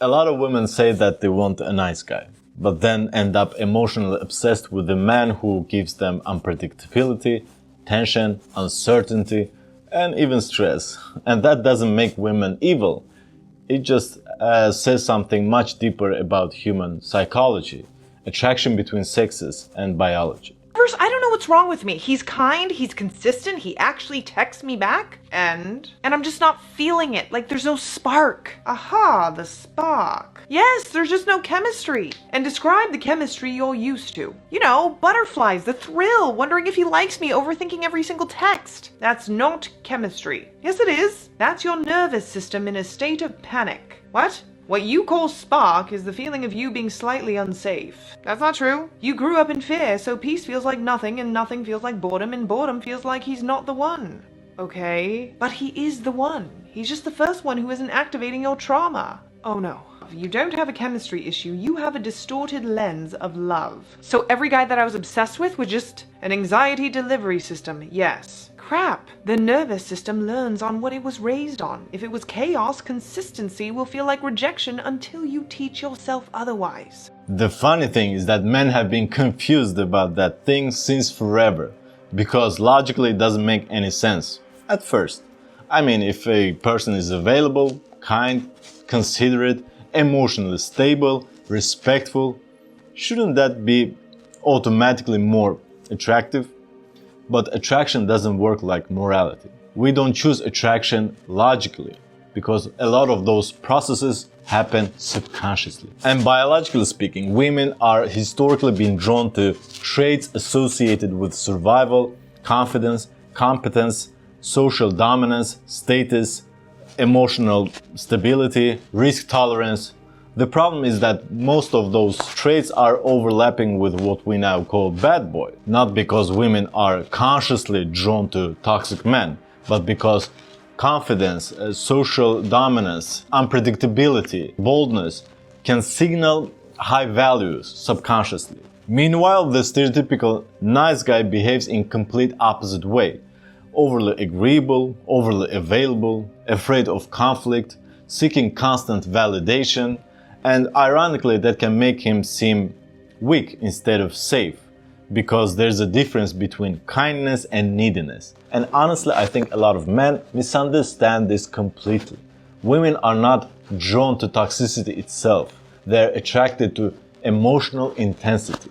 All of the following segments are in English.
A lot of women say that they want a nice guy, but then end up emotionally obsessed with the man who gives them unpredictability, tension, uncertainty, and even stress. And that doesn't make women evil. It just says something much deeper about human psychology, attraction between sexes, and biology. First, I don't know what's wrong with me. He's kind, he's consistent, he actually texts me back, and I'm just not feeling it. Like, there's no spark. Aha, the spark. Yes, there's just no chemistry. And describe the chemistry you're used to. You know, butterflies, the thrill, wondering if he likes me, overthinking every single text. That's not chemistry. Yes, it is. That's your nervous system in a state of panic. What? What you call spark is the feeling of you being slightly unsafe. That's not true. You grew up in fear, so peace feels like nothing, and nothing feels like boredom, and boredom feels like he's not the one. Okay? But he is the one. He's just the first one who isn't activating your trauma. Oh no. You don't have a chemistry issue, you have a distorted lens of love. So every guy that I was obsessed with was just an anxiety delivery system, yes. Crap. The nervous system learns on what it was raised on. If it was chaos, consistency will feel like rejection until you teach yourself otherwise. The funny thing is that men have been confused about that thing since forever, because logically it doesn't make any sense at first. I mean, if a person is available, kind, considerate, emotionally stable, respectful, shouldn't that be automatically more attractive? But attraction doesn't work like morality. We don't choose attraction logically, because a lot of those processes happen subconsciously. And biologically speaking, women are historically being drawn to traits associated with survival, confidence, competence, social dominance, status, emotional stability, risk tolerance. The problem is that most of those traits are overlapping with what we now call bad boy. Not because women are consciously drawn to toxic men, but because confidence, social dominance, unpredictability, boldness can signal high values subconsciously. Meanwhile, the stereotypical nice guy behaves in complete opposite way. Overly agreeable, overly available, afraid of conflict, seeking constant validation, and ironically that can make him seem weak instead of safe, because there's a difference between kindness and neediness. And honestly, I think a lot of men misunderstand this completely. Women are not drawn to toxicity itself, they're attracted to emotional intensity.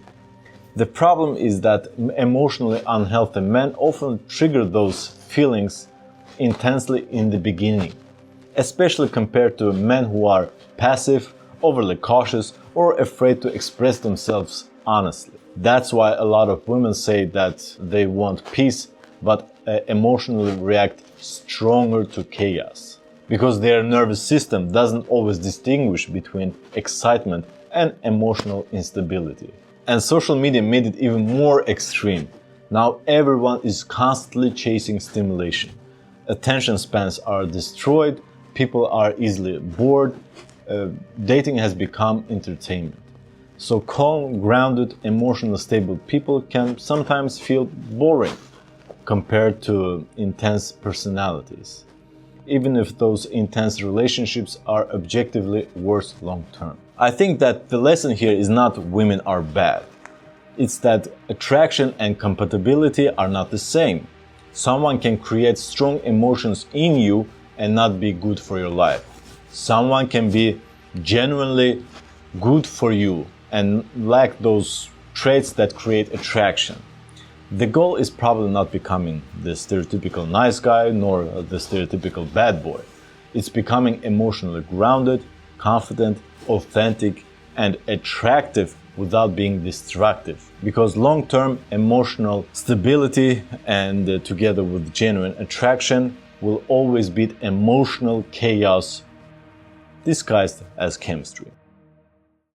The problem is that emotionally unhealthy men often trigger those feelings intensely in the beginning, especially compared to men who are passive, overly cautious, or afraid to express themselves honestly. That's why a lot of women say that they want peace, but emotionally react stronger to chaos, because their nervous system doesn't always distinguish between excitement and emotional instability. And social media made it even more extreme. Now everyone is constantly chasing stimulation. Attention spans are destroyed, people are easily bored, dating has become entertainment. So calm, grounded, emotionally stable people can sometimes feel boring compared to intense personalities, even if those intense relationships are objectively worse long term. I think that the lesson here is not women are bad. It's that attraction and compatibility are not the same. Someone can create strong emotions in you and not be good for your life. Someone can be genuinely good for you and lack those traits that create attraction. The goal is probably not becoming the stereotypical nice guy nor the stereotypical bad boy. It's becoming emotionally grounded, confident, authentic, and attractive without being destructive. Because long-term emotional stability and together with genuine attraction will always beat emotional chaos disguised as chemistry.